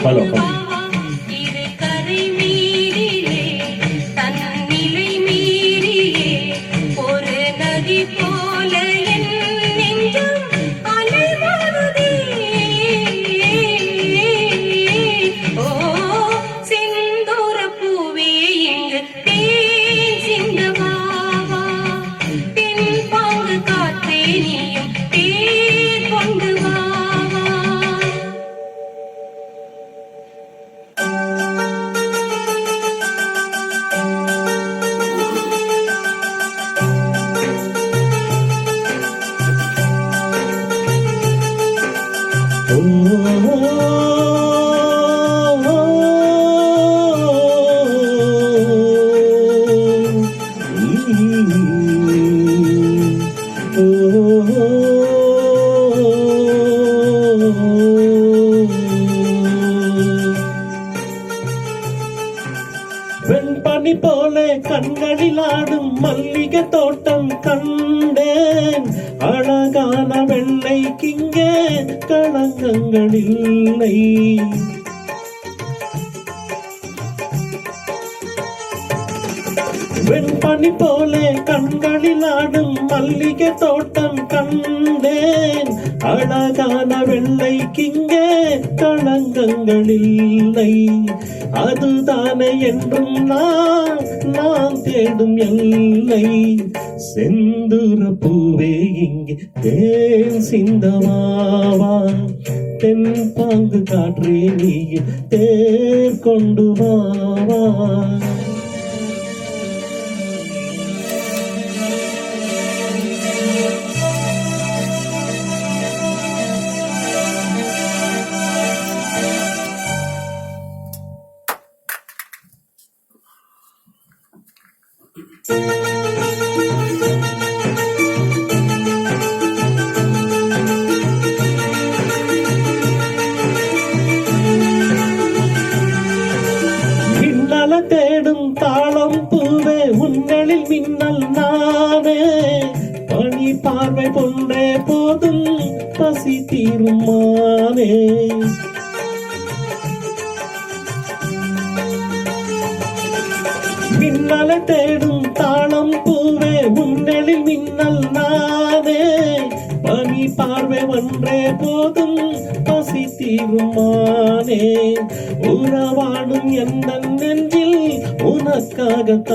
Hello வெண்பனி போல கண்களில் ஆடும் மல்லிகை தோட்டம் கண்டேன். அழகான வெள்ளைக்கிங்கே களங்கங்கள் இல்லை. வெண்பனி போல கண்களில் ஆடும் மல்லிகை தோட்டம் கண்டேன். அழகான வெள்ளைக்கிங்கே களங்கங்கள் இல்லை. அதுதானே என்றும் நான் தேடும் எல்லை. செந்தூர பூவே இங்கே தேன் சிந்தவாவா. தென் பாங்கு காற்றே நீ தேர் கொண்டு வாவா. மின்னல தேடும் தாளம் பூவே உங்களில் மின்னல் நானே. பனி பார்வை போன்றே போதும் பசி தீருமானே. மின்னல தேடும் தாளம் பூவே உன்னலில் மின்னல் நானே. பனி பார்வை ஒன்றே போதும் பசி தீருமானே. உறவாடும் எந்த நெஞ்சில் உனக்காக